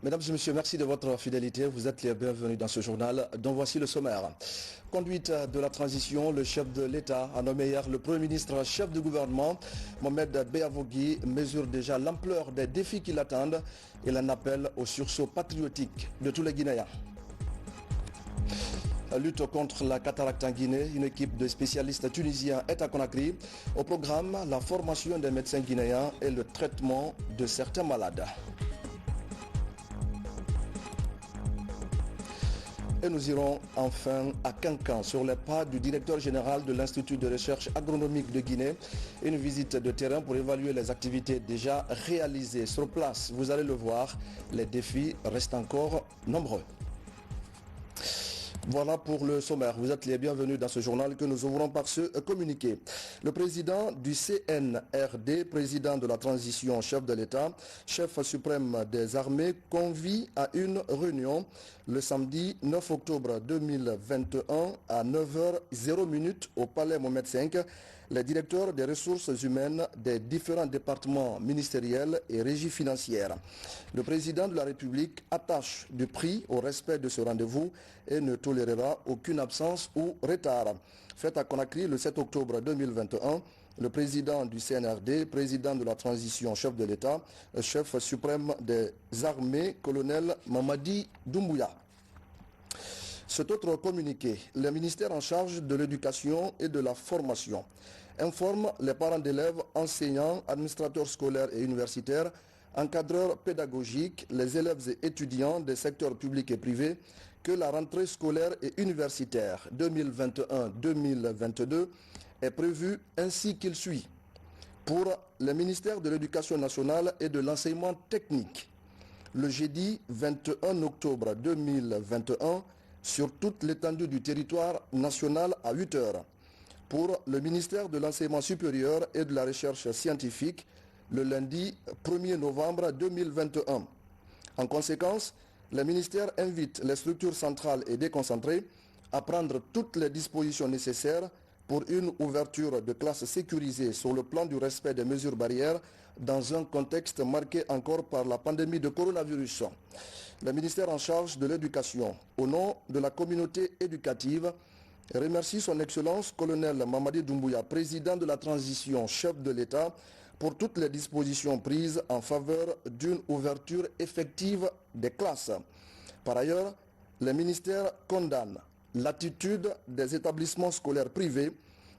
Mesdames et messieurs, merci de votre fidélité. Vous êtes les bienvenus dans ce journal dont voici le sommaire. Conduite de la transition, le chef de l'État a nommé hier le Premier ministre chef de gouvernement. Mohamed Beavogui mesure déjà l'ampleur des défis qui l'attendent et l'en appelle au sursaut patriotique de tous les Guinéens. Lutte contre la cataracte en Guinée, une équipe de spécialistes tunisiens est à Conakry. Au programme, la formation des médecins guinéens et le traitement de certains malades. Et nous irons enfin à Kankan, sur les pas du directeur général de l'Institut de recherche agronomique de Guinée. Une visite de terrain pour évaluer les activités déjà réalisées sur place. Vous allez le voir, les défis restent encore nombreux. Voilà pour le sommaire. Vous êtes les bienvenus dans ce journal que nous ouvrons par ce communiqué. Le président du CNRD, président de la transition, chef de l'État, chef suprême des armées, convie à une réunion le samedi 9 octobre 2021 à 9h00 au Palais Mohamed V, les directeurs des ressources humaines des différents départements ministériels et régies financières. Le président de la République attache du prix au respect de ce rendez-vous et ne tolérera aucune absence ou retard. Fait à Conakry le 7 octobre 2021, le président du CNRD, président de la transition, chef de l'État, chef suprême des armées, colonel Mamadi Doumbouya. Cet autre communiqué, le ministère en charge de l'éducation et de la formation informe les parents d'élèves, enseignants, administrateurs scolaires et universitaires, encadreurs pédagogiques, les élèves et étudiants des secteurs publics et privés que la rentrée scolaire et universitaire 2021-2022 est prévue ainsi qu'il suit. Pour le ministère de l'Éducation nationale et de l'enseignement technique, le jeudi 21 octobre 2021, sur toute l'étendue du territoire national à 8 heures. Pour le ministère de l'Enseignement supérieur et de la Recherche scientifique, le lundi 1er novembre 2021. En conséquence, le ministère invite les structures centrales et déconcentrées à prendre toutes les dispositions nécessaires pour une ouverture de classes sécurisées sur le plan du respect des mesures barrières dans un contexte marqué encore par la pandémie de coronavirus. Le ministère en charge de l'éducation, au nom de la communauté éducative, remercie son Excellence colonel Mamadi Doumbouya, président de la transition, chef de l'État, pour toutes les dispositions prises en faveur d'une ouverture effective des classes. Par ailleurs, le ministère condamne l'attitude des établissements scolaires privés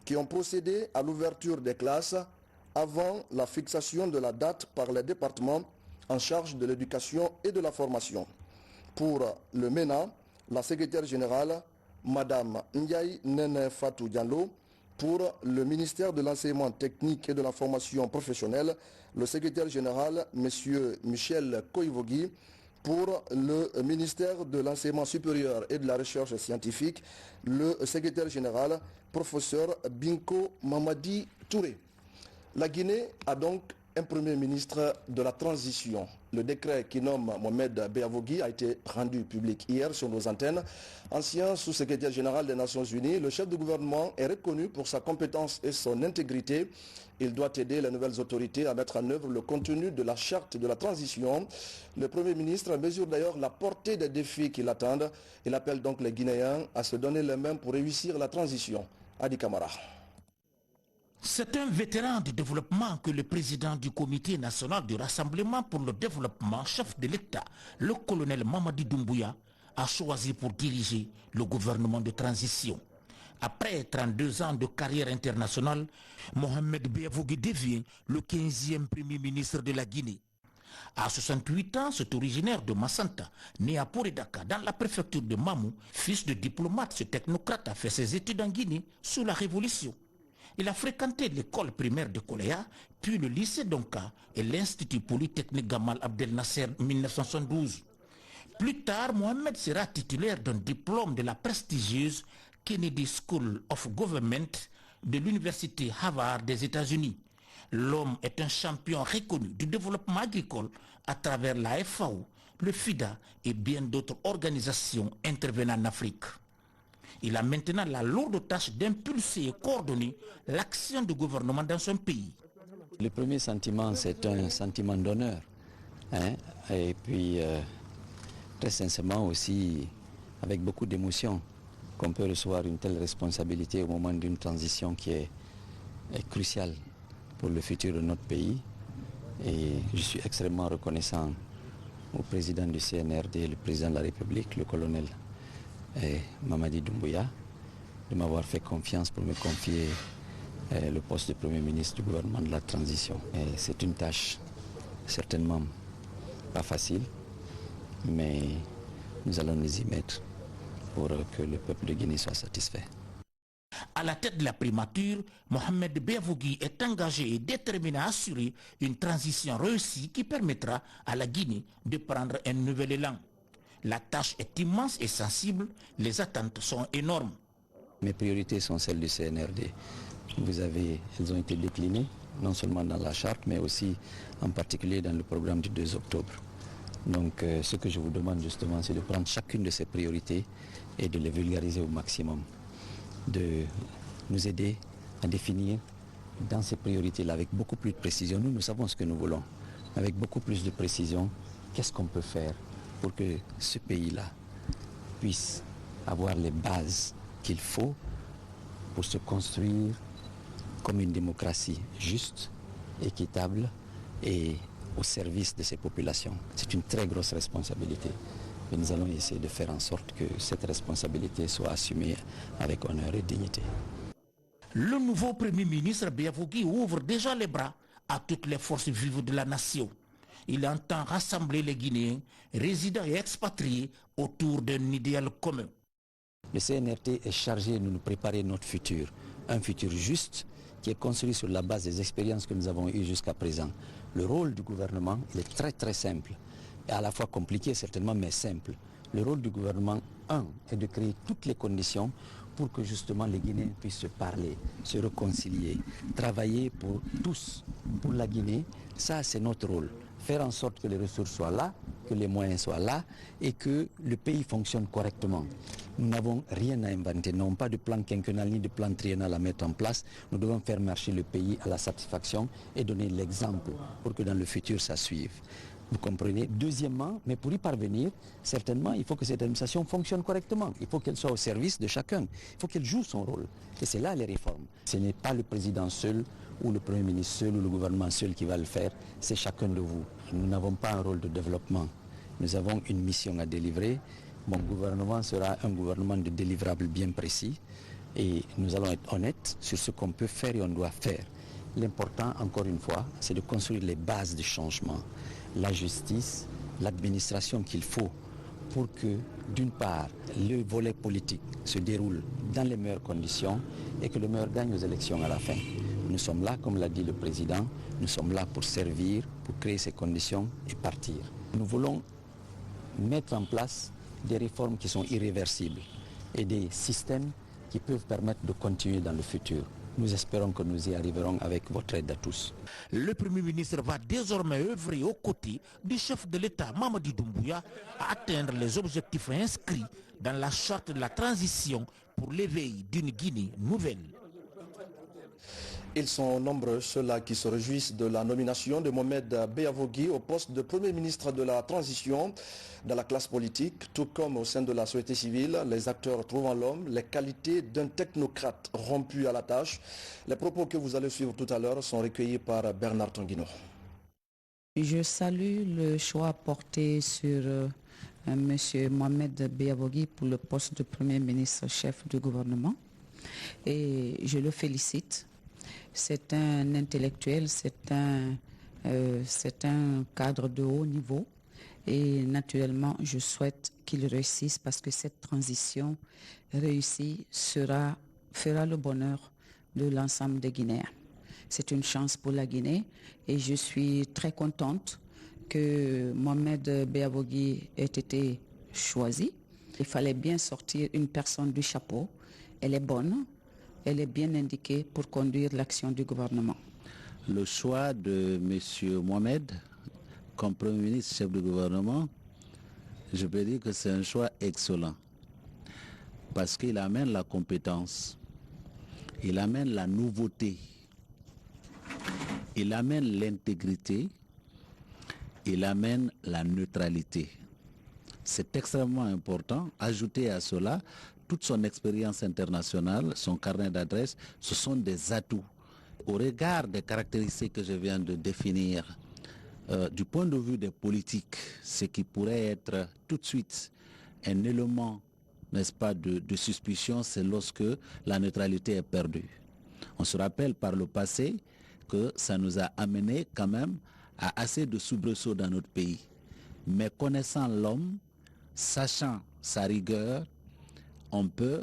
qui ont procédé à l'ouverture des classes avant la fixation de la date par les départements en charge de l'éducation et de la formation. Pour le MENA, la secrétaire générale, Madame Ndiaye Nene Fatou Diallo. Pour le ministère de l'Enseignement technique et de la formation professionnelle, le secrétaire général, M. Michel Koivogui. Pour le ministère de l'Enseignement supérieur et de la Recherche scientifique, le secrétaire général, professeur Binko Mamadi Touré. La Guinée a donc un premier ministre de la transition. Le décret qui nomme Mohamed Beavogui a été rendu public hier sur nos antennes. Ancien sous-secrétaire général des Nations Unies, le chef de gouvernement est reconnu pour sa compétence et son intégrité. Il doit aider les nouvelles autorités à mettre en œuvre le contenu de la charte de la transition. Le Premier ministre mesure d'ailleurs la portée des défis qui l'attendent. Il appelle donc les Guinéens à se donner les mains pour réussir la transition. Adi Kamara. C'est un vétéran du développement que le président du Comité national du Rassemblement pour le développement, chef de l'État, le colonel Mamadi Doumbouya, a choisi pour diriger le gouvernement de transition. Après 32 ans de carrière internationale, Mohamed Beavogui devient le 15e premier ministre de la Guinée. À 68 ans, cet originaire de Massanta, né à Poredaka, dans la préfecture de Mamou, fils de diplomate, ce technocrate a fait ses études en Guinée sous la Révolution. Il a fréquenté l'école primaire de Koléa, puis le lycée d'Onka et l'Institut Polytechnique Gamal Abdel Nasser en 1972. Plus tard, Mohamed sera titulaire d'un diplôme de la prestigieuse Kennedy School of Government de l'Université Harvard des États-Unis. L'homme est un champion reconnu du développement agricole à travers la FAO, le FIDA et bien d'autres organisations intervenant en Afrique. Il a maintenant la lourde tâche d'impulser et coordonner l'action du gouvernement dans son pays. Le premier sentiment, c'est un sentiment d'honneur. Et puis, très sincèrement aussi avec beaucoup d'émotion qu'on peut recevoir une telle responsabilité au moment d'une transition qui est cruciale pour le futur de notre pays. Et je suis extrêmement reconnaissant au président du CNRD, le président de la République, le colonel Mamadi Doumbouya, de m'avoir fait confiance pour me confier le poste de Premier ministre du gouvernement de la transition. C'est une tâche certainement pas facile, mais nous allons nous y mettre pour que le peuple de Guinée soit satisfait. À la tête de la primature, Mohamed Beavogui est engagé et déterminé à assurer une transition réussie qui permettra à la Guinée de prendre un nouvel élan. La tâche est immense et sensible, les attentes sont énormes. Mes priorités sont celles du CNRD. Elles ont été déclinées, non seulement dans la charte, mais aussi en particulier dans le programme du 2 octobre. Donc ce que je vous demande justement, c'est de prendre chacune de ces priorités et de les vulgariser au maximum, de nous aider à définir dans ces priorités-là avec beaucoup plus de précision. Nous savons ce que nous voulons, avec beaucoup plus de précision, qu'est-ce qu'on peut faire pour que ce pays-là puisse avoir les bases qu'il faut pour se construire comme une démocratie juste, équitable et au service de ses populations. C'est une très grosse responsabilité. Et nous allons essayer de faire en sorte que cette responsabilité soit assumée avec honneur et dignité. Le nouveau Premier ministre Beavogui ouvre déjà les bras à toutes les forces vives de la nation. Il entend rassembler les Guinéens, résidents et expatriés, autour d'un idéal commun. Le CNRT est chargé de nous préparer notre futur, un futur juste qui est construit sur la base des expériences que nous avons eues jusqu'à présent. Le rôle du gouvernement, il est très très simple, et à la fois compliqué certainement, mais simple. Le rôle du gouvernement, est de créer toutes les conditions pour que justement les Guinéens puissent se parler, se réconcilier, travailler pour tous, pour la Guinée. Ça, c'est notre rôle. Faire en sorte que les ressources soient là, que les moyens soient là et que le pays fonctionne correctement. Nous n'avons rien à inventer, nous n'avons pas de plan quinquennal ni de plan triennal à mettre en place. Nous devons faire marcher le pays à la satisfaction et donner l'exemple pour que dans le futur ça suive. Vous comprenez? Deuxièmement, mais pour y parvenir, certainement, il faut que cette administration fonctionne correctement. Il faut qu'elle soit au service de chacun. Il faut qu'elle joue son rôle. Et c'est là les réformes. Ce n'est pas le président seul ou le Premier ministre seul ou le gouvernement seul qui va le faire. C'est chacun de vous. Nous n'avons pas un rôle de développement. Nous avons une mission à délivrer. Mon gouvernement sera un gouvernement de délivrables bien précis. Et nous allons être honnêtes sur ce qu'on peut faire et on doit faire. L'important, encore une fois, c'est de construire les bases du changement. La justice, l'administration qu'il faut pour que, d'une part, le volet politique se déroule dans les meilleures conditions et que le meilleur gagne aux élections à la fin. Nous sommes là, comme l'a dit le président, nous sommes là pour servir, pour créer ces conditions et partir. Nous voulons mettre en place des réformes qui sont irréversibles et des systèmes qui peuvent permettre de continuer dans le futur. Nous espérons que nous y arriverons avec votre aide à tous. Le Premier ministre va désormais œuvrer aux côtés du chef de l'État Mamadi Doumbouya à atteindre les objectifs inscrits dans la charte de la transition pour l'éveil d'une Guinée nouvelle. Ils sont nombreux, ceux-là qui se réjouissent de la nomination de Mohamed Beavogui au poste de Premier ministre de la Transition dans la classe politique, tout comme au sein de la société civile. Les acteurs trouvent en l'homme les qualités d'un technocrate rompu à la tâche. Les propos que vous allez suivre tout à l'heure sont recueillis par Bernard Tanguino. Je salue le choix porté sur M. Mohamed Beavogui pour le poste de Premier ministre chef du gouvernement et je le félicite. C'est un intellectuel, c'est un cadre de haut niveau et naturellement je souhaite qu'il réussisse parce que cette transition réussie fera le bonheur de l'ensemble des Guinéens. C'est une chance pour la Guinée et je suis très contente que Mohamed Beavogui ait été choisi. Il fallait bien sortir une personne du chapeau. Elle est bonne. Elle est bien indiquée pour conduire l'action du gouvernement. Le choix de M. Mohamed comme Premier ministre chef du gouvernement, je peux dire que c'est un choix excellent parce qu'il amène la compétence, il amène la nouveauté, il amène l'intégrité, il amène la neutralité. C'est extrêmement important. Ajouter à cela toute son expérience internationale, son carnet d'adresses, ce sont des atouts. Au regard des caractéristiques que je viens de définir, du point de vue des politiques, ce qui pourrait être tout de suite un élément, n'est-ce pas, de suspicion, c'est lorsque la neutralité est perdue. On se rappelle par le passé que ça nous a amené quand même à assez de soubresauts dans notre pays. Mais connaissant l'homme, sachant sa rigueur, on peut,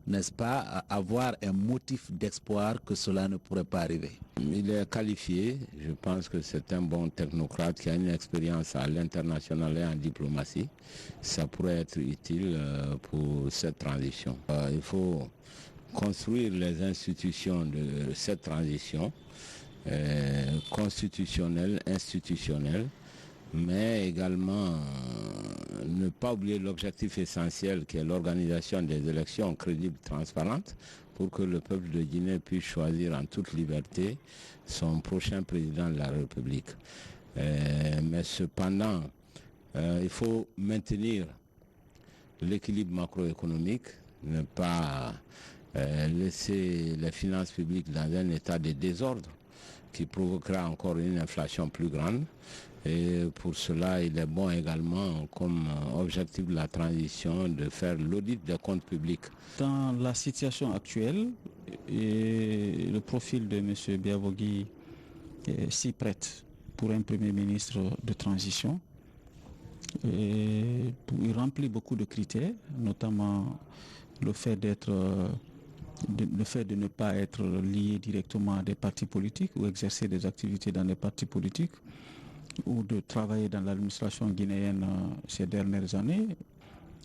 n'est-ce pas, avoir un motif d'espoir que cela ne pourrait pas arriver. Il est qualifié, je pense que c'est un bon technocrate qui a une expérience à l'international et en diplomatie. Ça pourrait être utile pour cette transition. Il faut construire les institutions de cette transition, constitutionnelle, institutionnelle, mais également ne pas oublier l'objectif essentiel qui est l'organisation des élections crédibles, transparentes, pour que le peuple de Guinée puisse choisir en toute liberté son prochain président de la République. Mais cependant, il faut maintenir l'équilibre macroéconomique, ne pas laisser les finances publiques dans un état de désordre qui provoquera encore une inflation plus grande. Et pour cela, il est bon également, comme objectif de la transition, de faire l'audit des comptes publics. Dans la situation actuelle, le profil de M. Biavogui s'y prête pour un Premier ministre de transition. Il remplit beaucoup de critères, notamment le fait de ne pas être lié directement à des partis politiques ou exercer des activités dans des partis politiques, ou de travailler dans l'administration guinéenne ces dernières années.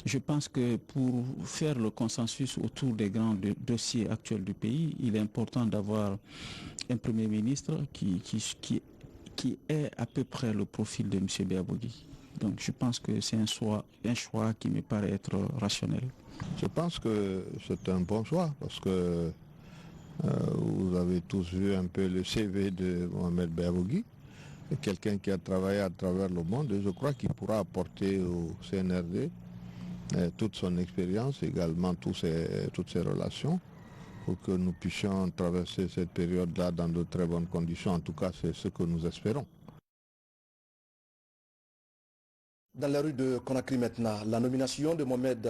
Je pense que pour faire le consensus autour des grands dossiers actuels du pays, il est important d'avoir un Premier ministre qui est à peu près le profil de M. Biavogui. Donc je pense que c'est un choix qui me paraît être rationnel. Je pense que c'est un bon choix parce que vous avez tous vu un peu le CV de Mohamed Biavogui. Quelqu'un qui a travaillé à travers le monde et je crois qu'il pourra apporter au CNRD toute son expérience, également toutes ses relations, pour que nous puissions traverser cette période-là dans de très bonnes conditions. En tout cas, c'est ce que nous espérons. Dans la rue de Conakry maintenant, la nomination de Mohamed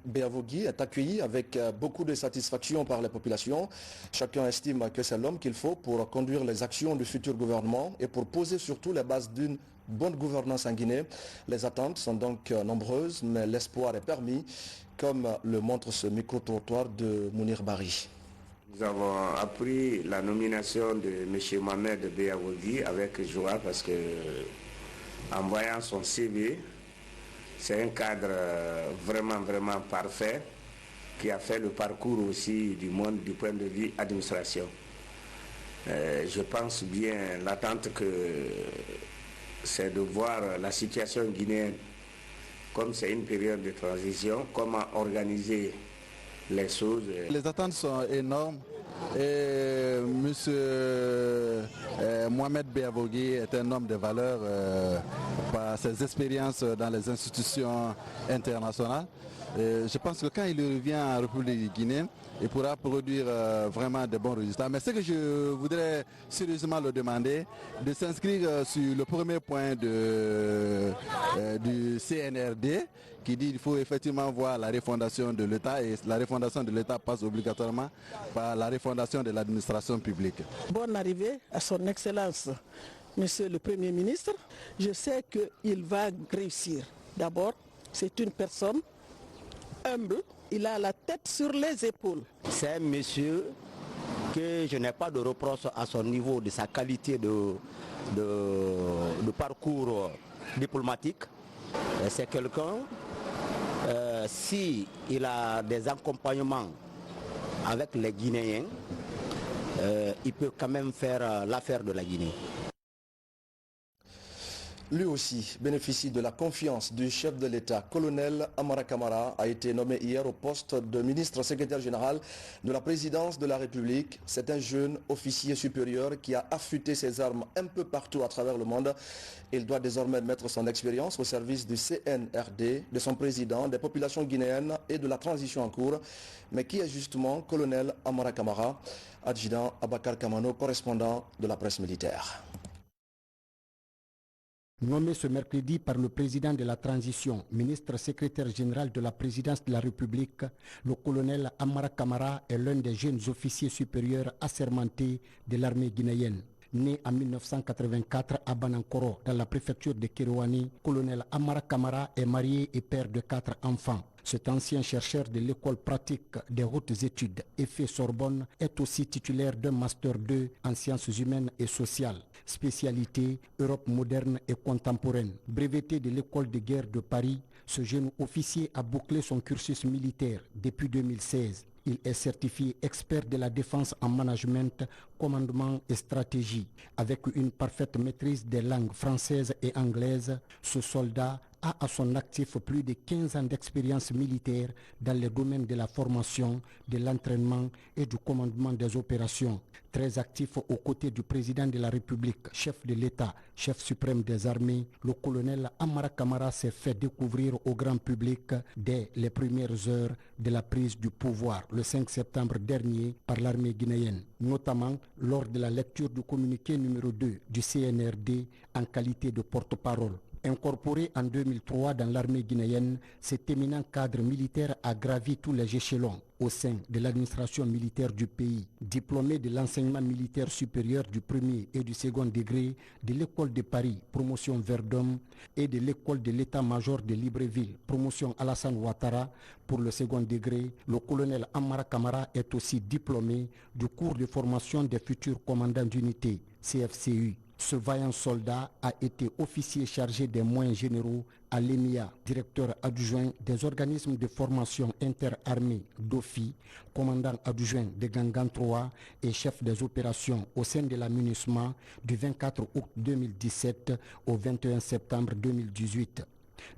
Biavogui est accueillie avec beaucoup de satisfaction par la population. Chacun estime que c'est l'homme qu'il faut pour conduire les actions du futur gouvernement et pour poser surtout les bases d'une bonne gouvernance en Guinée. Les attentes sont donc nombreuses, mais l'espoir est permis, comme le montre ce micro-trottoir de Mounir Bari. Nous avons appris la nomination de M. Mohamed Biavogui avec joie parce que en voyant son CV, c'est un cadre vraiment parfait qui a fait le parcours aussi du monde du point de vue administration. Je pense bien l'attente que c'est de voir la situation guinéenne, comme c'est une période de transition, comment organiser les choses. Les attentes sont énormes. Et M. Mohamed Biavogui est un homme de valeur par ses expériences dans les institutions internationales. Et je pense que quand il revient en République guinéenne, il pourra produire vraiment de bons résultats. Mais ce que je voudrais sérieusement le demander, de s'inscrire sur le premier point du CNRD, qui dit qu'il faut effectivement voir la refondation de l'État, et la refondation de l'État passe obligatoirement par la refondation de l'administration publique. Bonne arrivée à son Excellence, Monsieur le Premier ministre. Je sais qu'il va réussir. D'abord, c'est une personne humble, il a la tête sur les épaules. C'est un monsieur que je n'ai pas de reproche à son niveau de sa qualité de parcours diplomatique. C'est quelqu'un, si il a des accompagnements avec les Guinéens, il peut quand même faire l'affaire de la Guinée. Lui aussi bénéficie de la confiance du chef de l'État. Colonel Amara Kamara a été nommé hier au poste de ministre secrétaire général de la présidence de la République. C'est un jeune officier supérieur qui a affûté ses armes un peu partout à travers le monde. Il doit désormais mettre son expérience au service du CNRD, de son président, des populations guinéennes et de la transition en cours. Mais qui est justement Colonel Amara Kamara? Adjudant Abakar Kamano, correspondant de la presse militaire. Nommé ce mercredi par le président de la transition, ministre secrétaire général de la présidence de la République, le colonel Amara Kamara est l'un des jeunes officiers supérieurs assermentés de l'armée guinéenne. Né en 1984 à Banankoro, dans la préfecture de Kérouani, colonel Amara Kamara est marié et père de 4 enfants. Cet ancien chercheur de l'école pratique des hautes études EFE Sorbonne est aussi titulaire d'un master 2 en sciences humaines et sociales, spécialité Europe moderne et contemporaine. Breveté de l'école de guerre de Paris, ce jeune officier a bouclé son cursus militaire depuis 2016. Il est certifié expert de la défense en management, commandement et stratégie. Avec une parfaite maîtrise des langues françaises et anglaises, ce soldat a à son actif plus de 15 ans d'expérience militaire dans les domaines de la formation, de l'entraînement et du commandement des opérations. Très actif aux côtés du président de la République, chef de l'État, chef suprême des armées, le colonel Amara Kamara s'est fait découvrir au grand public dès les premières heures de la prise du pouvoir le 5 septembre dernier par l'armée guinéenne, notamment lors de la lecture du communiqué numéro 2 du CNRD en qualité de porte-parole. Incorporé en 2003 dans l'armée guinéenne, cet éminent cadre militaire a gravi tous les échelons au sein de l'administration militaire du pays. Diplômé de l'enseignement militaire supérieur du premier et du second degré de l'école de Paris, promotion Verdun, et de l'école de l'état-major de Libreville, promotion Alassane Ouattara, pour le second degré, le colonel Amara Kamara est aussi diplômé du cours de formation des futurs commandants d'unité, CFCU. Ce vaillant soldat a été officier chargé des moyens généraux à l'EMIA, directeur adjoint des organismes de formation interarmée d'OFI, commandant adjoint de Gangan 3 et chef des opérations au sein de la MINUSMA du 24 août 2017 au 21 septembre 2018.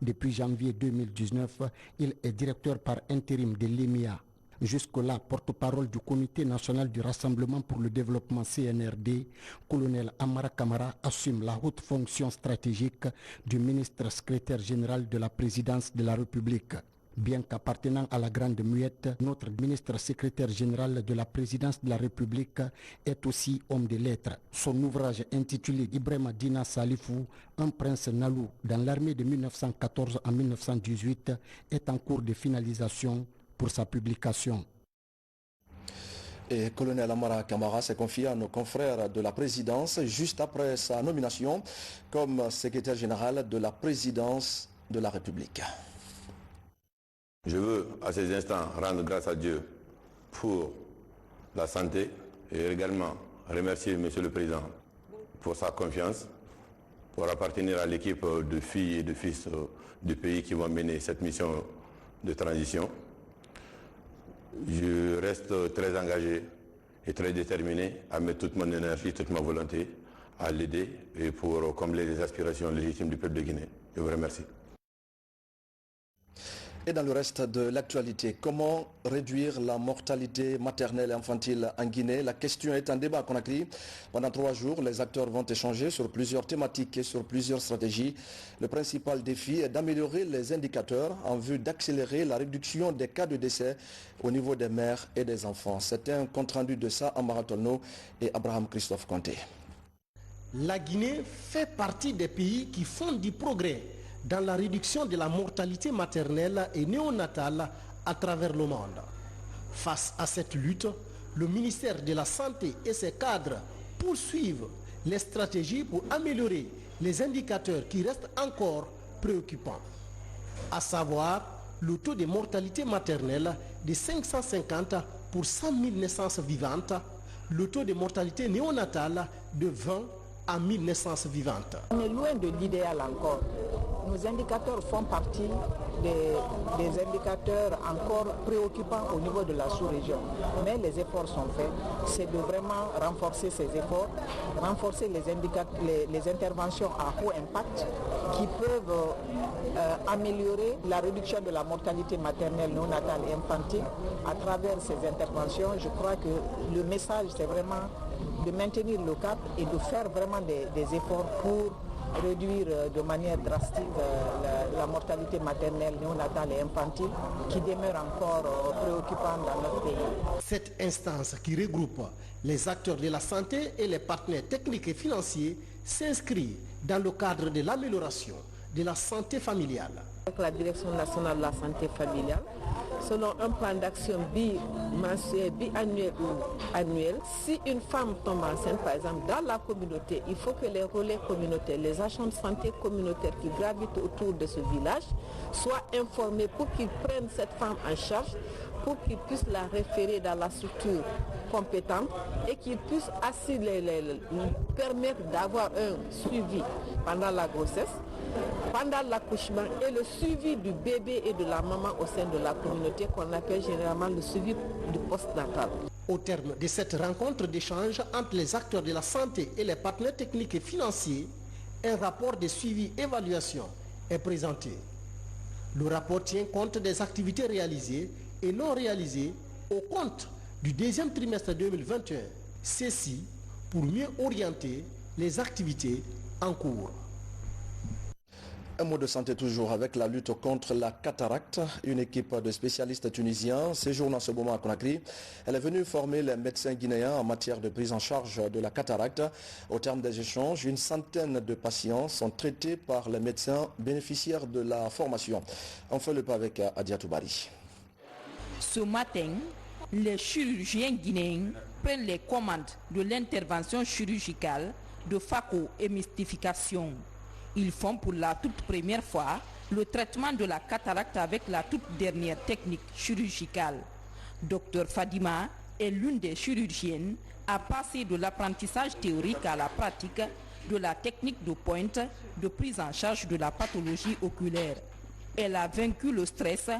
Depuis janvier 2019, il est directeur par intérim de l'EMIA. Jusque-là, porte-parole du Comité national du Rassemblement pour le développement CNRD, colonel Amara Kamara assume la haute fonction stratégique du ministre secrétaire général de la présidence de la République. Bien qu'appartenant à la Grande Muette, notre ministre secrétaire général de la présidence de la République est aussi homme de lettres. Son ouvrage intitulé Ibrahima Dina Salifou, un prince Nalou dans l'armée de 1914 à 1918 est en cours de finalisation pour sa publication. Et colonel Amara Kamara s'est confié à nos confrères de la présidence juste après sa nomination comme secrétaire général de la présidence de la République. Je veux à ces instants rendre grâce à Dieu pour la santé et également remercier M. le Président pour sa confiance, pour appartenir à l'équipe de filles et de fils du pays qui vont mener cette mission de transition. Je reste très engagé et très déterminé à mettre toute mon énergie, toute ma volonté à l'aider et pour combler les aspirations légitimes du peuple de Guinée. Je vous remercie. Et dans le reste de l'actualité, comment réduire la mortalité maternelle et infantile en Guinée? La question est en débat à Conakry. Pendant 3 jours, les acteurs vont échanger sur plusieurs thématiques et sur plusieurs stratégies. Le principal défi est d'améliorer les indicateurs en vue d'accélérer la réduction des cas de décès au niveau des mères et des enfants. C'est un compte-rendu de ça à Maratolno et Abraham Christophe Conté. La Guinée fait partie des pays qui font du progrès dans la réduction de la mortalité maternelle et néonatale à travers le monde. Face à cette lutte, le ministère de la Santé et ses cadres poursuivent les stratégies pour améliorer les indicateurs qui restent encore préoccupants, à savoir le taux de mortalité maternelle de 550 pour 100 000 naissances vivantes, le taux de mortalité néonatale de 20 à 1000 naissances vivantes. On est loin de l'idéal encore. Nos indicateurs font partie des indicateurs encore préoccupants au niveau de la sous-région. Mais les efforts sont faits. C'est de vraiment renforcer ces efforts, renforcer les interventions à haut impact qui peuvent améliorer la réduction de la mortalité maternelle, néonatale et infantile à travers ces interventions. Je crois que le message, c'est vraiment de maintenir le cap et de faire vraiment des efforts pour réduire de manière drastique la mortalité maternelle, néonatale et infantile qui demeure encore préoccupante dans notre pays. Cette instance qui regroupe les acteurs de la santé et les partenaires techniques et financiers s'inscrit dans le cadre de l'amélioration de la santé familiale. Avec la Direction nationale de la santé familiale, selon un plan d'action bimensuel, biannuel ou annuel, si une femme tombe enceinte, par exemple, dans la communauté, il faut que les relais communautaires, les agents de santé communautaires qui gravitent autour de ce village soient informés pour qu'ils prennent cette femme en charge, pour qu'ils puissent la référer dans la structure compétente et qu'ils puissent ainsi permettre d'avoir un suivi pendant la grossesse, pendant l'accouchement et le suivi du bébé et de la maman au sein de la communauté qu'on appelle généralement le suivi du post-natal. Au terme de cette rencontre d'échange entre les acteurs de la santé et les partenaires techniques et financiers, un rapport de suivi-évaluation est présenté. Le rapport tient compte des activités réalisées et non réalisées au compte du deuxième trimestre 2021. Ceci pour mieux orienter les activités en cours. Un mot de santé toujours avec la lutte contre la cataracte. Une équipe de spécialistes tunisiens séjourne en ce moment à Conakry. Elle est venue former les médecins guinéens en matière de prise en charge de la cataracte. Au terme des échanges, une centaine de patients sont traités par les médecins bénéficiaires de la formation. On fait le pas avec Adia Toubari. Ce matin, les chirurgiens guinéens prennent les commandes de l'intervention chirurgicale de phacohémystification. Ils font pour la toute première fois le traitement de la cataracte avec la toute dernière technique chirurgicale. Dr Fadima est l'une des chirurgiennes à passer de l'apprentissage théorique à la pratique de la technique de pointe de prise en charge de la pathologie oculaire. Elle a vaincu le stress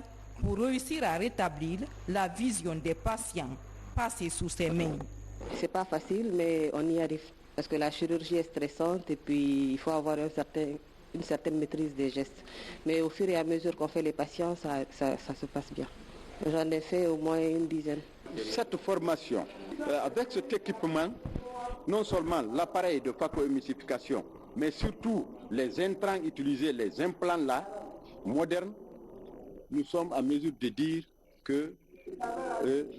pour réussir à rétablir la vision des patients passés sous ses mains. C'est pas facile, mais on y arrive. Parce que la chirurgie est stressante et puis il faut avoir une certaine maîtrise des gestes. Mais au fur et à mesure qu'on fait les patients, ça se passe bien. J'en ai fait au moins une dizaine. Cette formation, avec cet équipement, non seulement l'appareil de phacohémystification, mais surtout les intrants utilisés, les implants là, modernes, nous sommes à mesure de dire que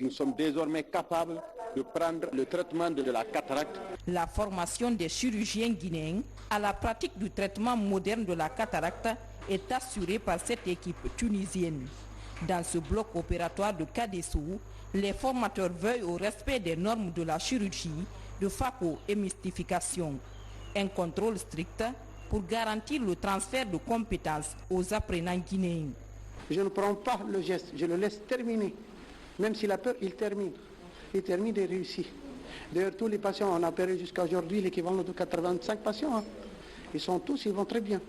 nous sommes désormais capables de prendre le traitement de la cataracte. La formation des chirurgiens guinéens à la pratique du traitement moderne de la cataracte est assurée par cette équipe tunisienne. Dans ce bloc opératoire de Kadessou, les formateurs veillent au respect des normes de la chirurgie de phacohémystification. Un contrôle strict pour garantir le transfert de compétences aux apprenants guinéens. Je ne prends pas le geste, je le laisse terminer. Même s'il a peur, il termine. Il termine et réussit. D'ailleurs, tous les patients, on a opéré jusqu'à aujourd'hui l'équivalent de 85 patients. Ils vont très bien.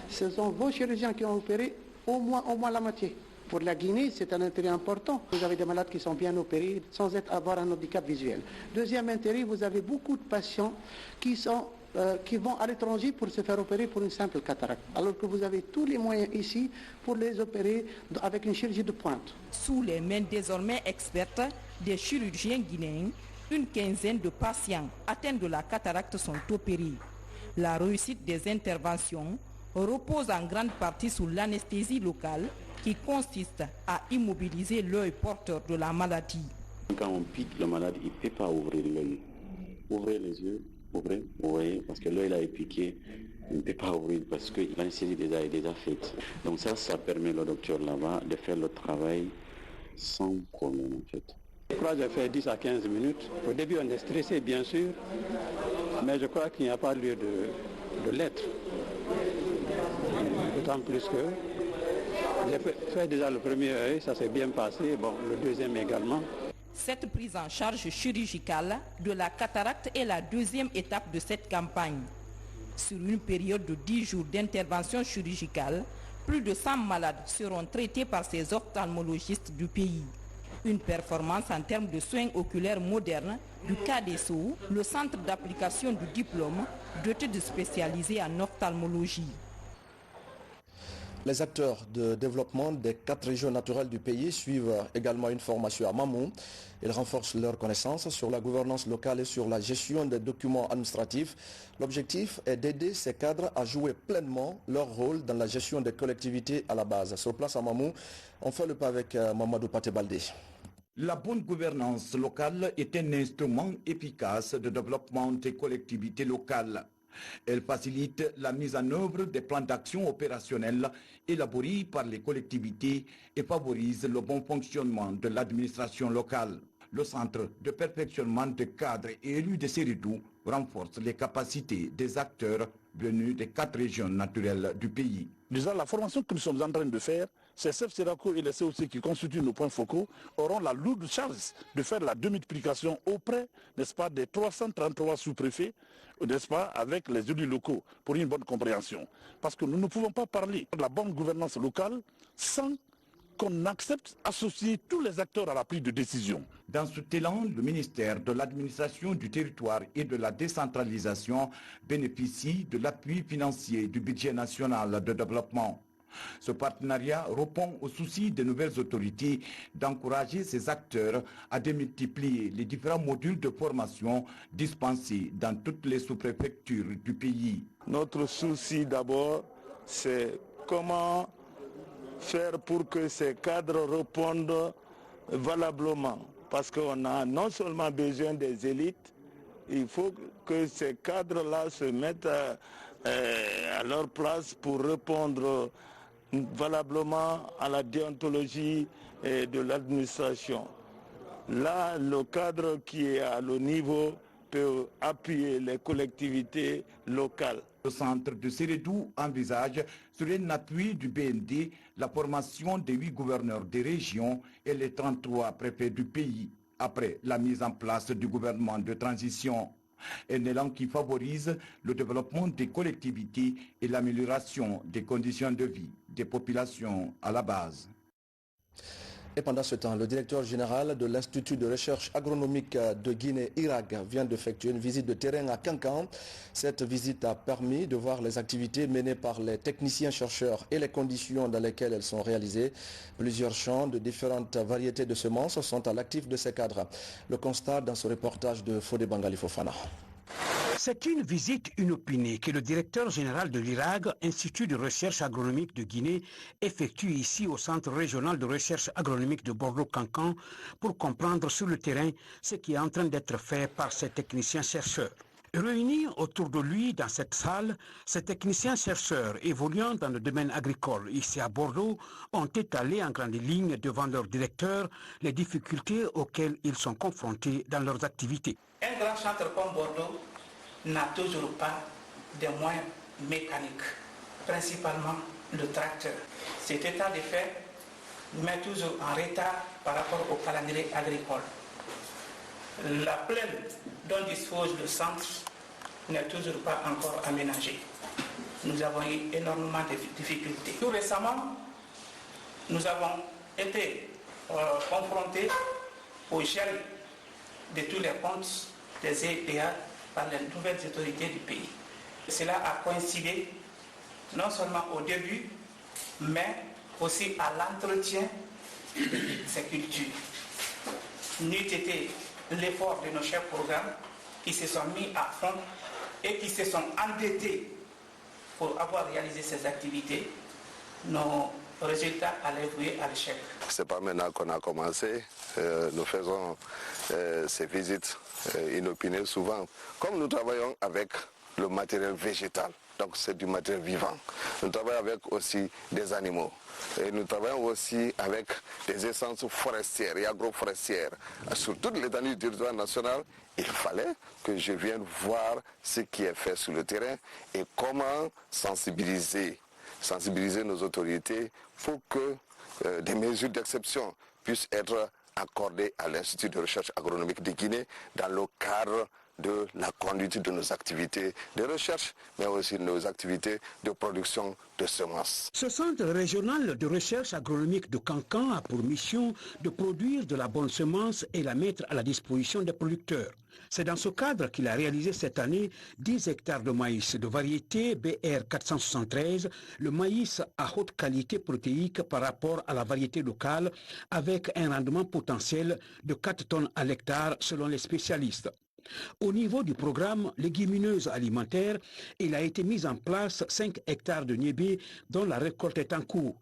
Ce sont vos chirurgiens qui ont opéré au moins la moitié. Pour la Guinée, c'est un intérêt important. Vous avez des malades qui sont bien opérés sans avoir un handicap visuel. Deuxième intérêt, vous avez beaucoup de patients qui vont à l'étranger pour se faire opérer pour une simple cataracte. Alors que vous avez tous les moyens ici pour les opérer avec une chirurgie de pointe. Sous les mains désormais expertes des chirurgiens guinéens, une quinzaine de patients atteints de la cataracte sont opérés. La réussite des interventions repose en grande partie sur l'anesthésie locale qui consiste à immobiliser l'œil porteur de la maladie. Quand on pique le malade, il ne peut pas ouvrir l'œil. Ouvrez les yeux, ouvrez, vous voyez, parce que l'œil là est piqué, il ne peut pas ouvrir parce que l'anesthésie est déjà faite. Donc ça permet au docteur là-bas de faire le travail sans problème en fait. Je crois que j'ai fait 10 à 15 minutes. Au début, on est stressé, bien sûr, mais je crois qu'il n'y a pas lieu de l'être. D'autant plus que j'ai fait déjà le premier œil, ça s'est bien passé, bon, le deuxième également. Cette prise en charge chirurgicale de la cataracte est la deuxième étape de cette campagne. Sur une période de 10 jours d'intervention chirurgicale, plus de 100 malades seront traités par ces ophtalmologistes du pays. Une performance en termes de soins oculaires modernes du CADESO, le centre d'application du diplôme doté de spécialisés en ophtalmologie. Les acteurs de développement des 4 régions naturelles du pays suivent également une formation à Mamou. Ils renforcent leurs connaissances sur la gouvernance locale et sur la gestion des documents administratifs. L'objectif est d'aider ces cadres à jouer pleinement leur rôle dans la gestion des collectivités à la base. Sur place à Mamou, on fait le pas avec Mamadou Patebaldé. La bonne gouvernance locale est un instrument efficace de développement des collectivités locales. Elle facilite la mise en œuvre des plans d'action opérationnels élaborés par les collectivités et favorise le bon fonctionnement de l'administration locale. Le centre de perfectionnement de cadres élus de Sérédou renforce les capacités des acteurs venus des 4 régions naturelles du pays. Déjà, la formation que nous sommes en train de faire, ces chefs Séraco et les COC qui constituent nos points focaux auront la lourde charge de faire la démultiplication auprès, n'est-ce pas, des 333 sous-préfets, n'est-ce pas, avec les élus locaux pour une bonne compréhension. Parce que nous ne pouvons pas parler de la bonne gouvernance locale sans qu'on accepte d'associer tous les acteurs à la prise de décision. Dans ce élan, le ministère de l'administration du territoire et de la décentralisation bénéficie de l'appui financier du budget national de développement. Ce partenariat répond au souci des nouvelles autorités d'encourager ces acteurs à démultiplier les différents modules de formation dispensés dans toutes les sous-préfectures du pays. Notre souci d'abord, c'est comment faire pour que ces cadres répondent valablement. Parce qu'on a non seulement besoin des élites, il faut que ces cadres-là se mettent à leur place pour répondre valablement à la déontologie de l'administration. Là, le cadre qui est à le niveau peut appuyer les collectivités locales. Le centre de Sérédou envisage, sur un appui du BND, la formation des 8 gouverneurs des régions et les 33 préfets du pays, après la mise en place du gouvernement de transition. Un élan qui favorise le développement des collectivités et l'amélioration des conditions de vie des populations à la base. Et pendant ce temps, le directeur général de l'Institut de recherche agronomique de Guinée, IRAG, vient d'effectuer une visite de terrain à Kankan. Cette visite a permis de voir les activités menées par les techniciens-chercheurs et les conditions dans lesquelles elles sont réalisées. Plusieurs champs de différentes variétés de semences sont à l'actif de ces cadres. Le constat dans ce reportage de Fodé Bangali Fofana. C'est une visite inopinée que le directeur général de l'IRAG, Institut de recherche agronomique de Guinée, effectue ici au Centre régional de recherche agronomique de Bordeaux-Cancan pour comprendre sur le terrain ce qui est en train d'être fait par ces techniciens-chercheurs. Réunis autour de lui dans cette salle, ces techniciens-chercheurs évoluant dans le domaine agricole ici à Bordeaux ont étalé en grande ligne devant leur directeur les difficultés auxquelles ils sont confrontés dans leurs activités. Un grand centre comme Bordeaux n'a toujours pas de moyens mécaniques, principalement le tracteur. Cet état de fait nous met toujours en retard par rapport au calendrier agricole. La plaine dont dispose le centre n'est toujours pas encore aménagée. Nous avons eu énormément de difficultés. Tout récemment, nous avons été confrontés au gel de tous les comptes des EPA par les nouvelles autorités du pays. Cela a coïncidé non seulement au début, mais aussi à l'entretien de ces cultures. N'eût été l'effort de nos chefs programmes qui se sont mis à fond et qui se sont endettés pour avoir réalisé ces activités, nos résultats allaient vouer à l'échec. C'est pas maintenant qu'on a commencé. Nous faisons ces visites inopinées souvent. Comme nous travaillons avec le matériel végétal, donc c'est du matériel vivant. Nous travaillons avec aussi des animaux. Et nous travaillons aussi avec des essences forestières et agroforestières. Sur toute l'étendue du territoire national, il fallait que je vienne voir ce qui est fait sur le terrain et comment sensibiliser nos autorités pour que des mesures d'exception puissent être accordées à l'Institut de recherche agronomique de Guinée dans le cadre de la conduite de nos activités de recherche, mais aussi de nos activités de production de semences. Ce centre régional de recherche agronomique de Kankan a pour mission de produire de la bonne semence et la mettre à la disposition des producteurs. C'est dans ce cadre qu'il a réalisé cette année 10 hectares de maïs de variété BR 473, le maïs à haute qualité protéique par rapport à la variété locale, avec un rendement potentiel de 4 tonnes à l'hectare selon les spécialistes. Au niveau du programme légumineuses alimentaires, il a été mis en place 5 hectares de niébé dont la récolte est en cours.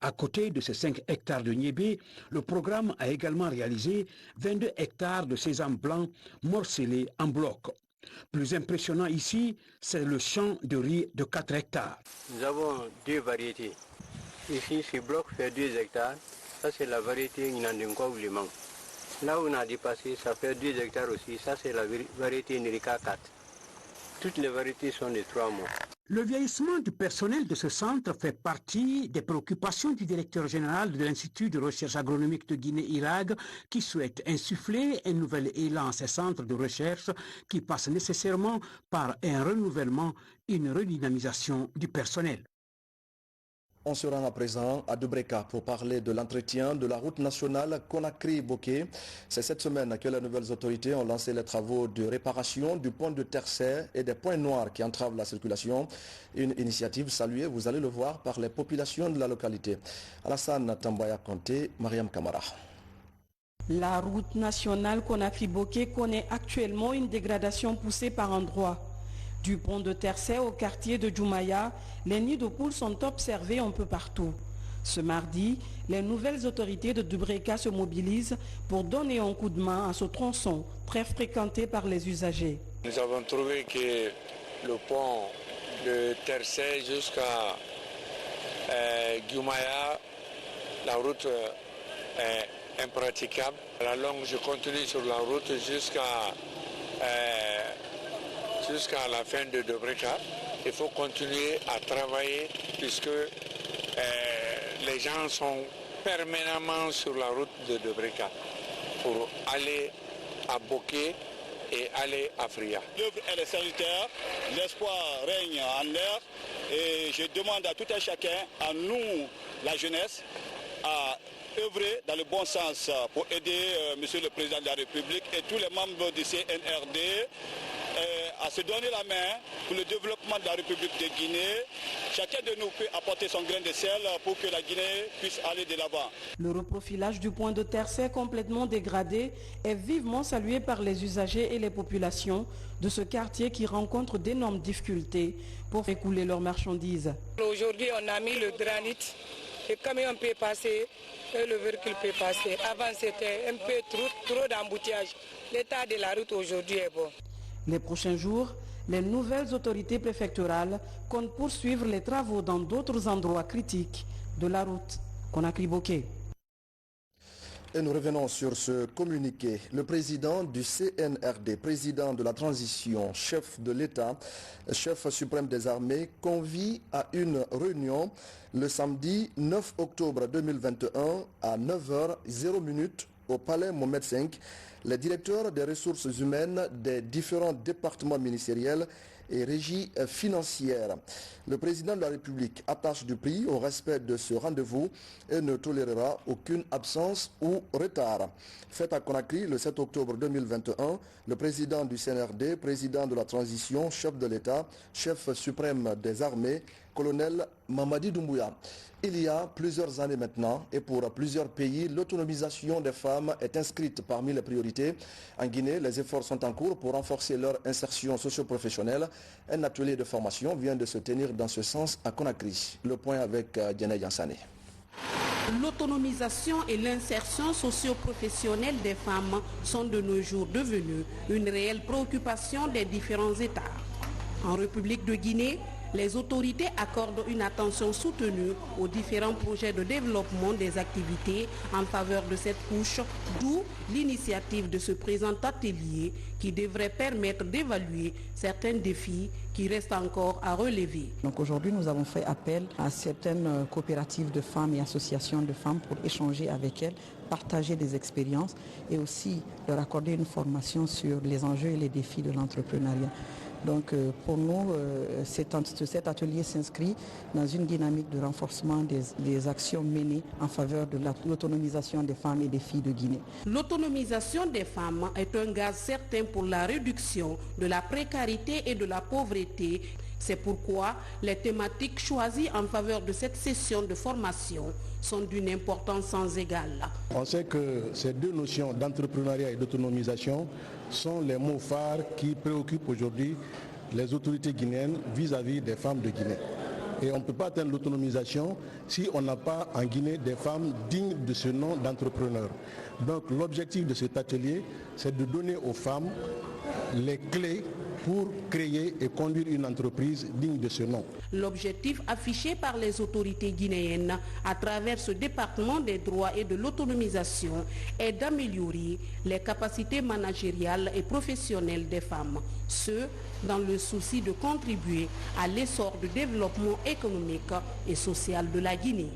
À côté de ces 5 hectares de niébé, le programme a également réalisé 22 hectares de sésame blanc morcelé en bloc. Plus impressionnant ici, c'est le champ de riz de 4 hectares. Nous avons 2 variétés. Ici, ce bloc fait 2 hectares. Ça, c'est la variété Inandinko Ouliman. Là où on a dépassé, ça fait 2 hectares aussi. Ça, c'est la variété Nirika 4. Toutes les variétés sont de 3 mois. Le vieillissement du personnel de ce centre fait partie des préoccupations du directeur général de l'Institut de recherche agronomique de Guinée-IRAG qui souhaite insuffler un nouvel élan à ces centres de recherche qui passe nécessairement par un renouvellement, une redynamisation du personnel. On se rend à présent à Dubreka pour parler de l'entretien de la route nationale Conakry-Boké. C'est cette semaine que les nouvelles autorités ont lancé les travaux de réparation du pont de Tercet et des points noirs qui entravent la circulation. Une initiative saluée, vous allez le voir, par les populations de la localité. Alassane Tambaya Conté, Mariam Kamara. La route nationale Conakry-Boké connaît actuellement une dégradation poussée par endroits. Du pont de Tercet au quartier de Djoumaya, les nids de poules sont observés un peu partout. Ce mardi, les nouvelles autorités de Dubreka se mobilisent pour donner un coup de main à ce tronçon très fréquenté par les usagers. Nous avons trouvé que le pont de Tercet jusqu'à Djoumaya, la route est impraticable. À la longue, je continue sur la route jusqu'à la fin de Dubreka. Il faut continuer à travailler puisque les gens sont permanemment sur la route de Dubreka pour aller à Boké et aller à Fria. L'œuvre elle est sanitaire, l'espoir règne en l'air et je demande à tout un chacun, à nous, la jeunesse, à œuvrer dans le bon sens pour aider Monsieur le Président de la République et tous les membres du CNRD à se donner la main pour le développement de la République de Guinée. Chacun de nous peut apporter son grain de sel pour que la Guinée puisse aller de l'avant. Le reprofilage du pont de Tercet complètement dégradé est vivement salué par les usagers et les populations de ce quartier qui rencontrent d'énormes difficultés pour écouler leurs marchandises. Aujourd'hui, on a mis le granit. Le camion peut passer et le véhicule peut passer. Avant, c'était un peu trop d'embouteillage. L'état de la route aujourd'hui est bon. Les prochains jours, les nouvelles autorités préfectorales comptent poursuivre les travaux dans d'autres endroits critiques de la route Conakry-Boké. Et nous revenons sur ce communiqué. Le président du CNRD, président de la transition, chef de l'État, chef suprême des armées, convie à une réunion le samedi 9 octobre 2021 à 9h00 au palais Mohamed V, les directeurs des ressources humaines des différents départements ministériels et régies financières. Le président de la République attache du prix au respect de ce rendez-vous et ne tolérera aucune absence ou retard. Fait à Conakry le 7 octobre 2021, le président du CNRD, président de la transition, chef de l'État, chef suprême des armées, colonel Mamadi Doumbouya. Il y a plusieurs années maintenant et pour plusieurs pays, l'autonomisation des femmes est inscrite parmi les priorités. En Guinée, les efforts sont en cours pour renforcer leur insertion socio-professionnelle. Un atelier de formation vient de se tenir dans ce sens à Conakry. Le point avec Diana Yansane. L'autonomisation et l'insertion socio-professionnelle des femmes sont de nos jours devenues une réelle préoccupation des différents États. En République de Guinée, les autorités accordent une attention soutenue aux différents projets de développement des activités en faveur de cette couche, d'où l'initiative de ce présent atelier qui devrait permettre d'évaluer certains défis qui restent encore à relever. Donc aujourd'hui, nous avons fait appel à certaines coopératives de femmes et associations de femmes pour échanger avec elles, partager des expériences et aussi leur accorder une formation sur les enjeux et les défis de l'entrepreneuriat. Donc pour nous, cet atelier s'inscrit dans une dynamique de renforcement des actions menées en faveur de l'autonomisation des femmes et des filles de Guinée. L'autonomisation des femmes est un gage certain pour la réduction de la précarité et de la pauvreté. C'est pourquoi les thématiques choisies en faveur de cette session de formation sont d'une importance sans égale. On sait que ces deux notions d'entrepreneuriat et d'autonomisation sont les mots phares qui préoccupent aujourd'hui les autorités guinéennes vis-à-vis des femmes de Guinée. Et on ne peut pas atteindre l'autonomisation si on n'a pas en Guinée des femmes dignes de ce nom d'entrepreneur. Donc l'objectif de cet atelier, c'est de donner aux femmes les clés pour créer et conduire une entreprise digne de ce nom. L'objectif affiché par les autorités guinéennes à travers ce département des droits et de l'autonomisation est d'améliorer les capacités managériales et professionnelles des femmes, ce dans le souci de contribuer à l'essor du développement économique et social de la Guinée.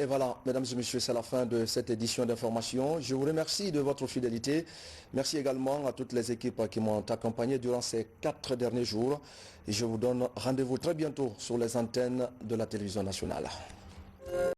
Et voilà, mesdames et messieurs, c'est la fin de cette édition d'information. Je vous remercie de votre fidélité. Merci également à toutes les équipes qui m'ont accompagné durant ces 4 derniers jours. Et je vous donne rendez-vous très bientôt sur les antennes de la télévision nationale.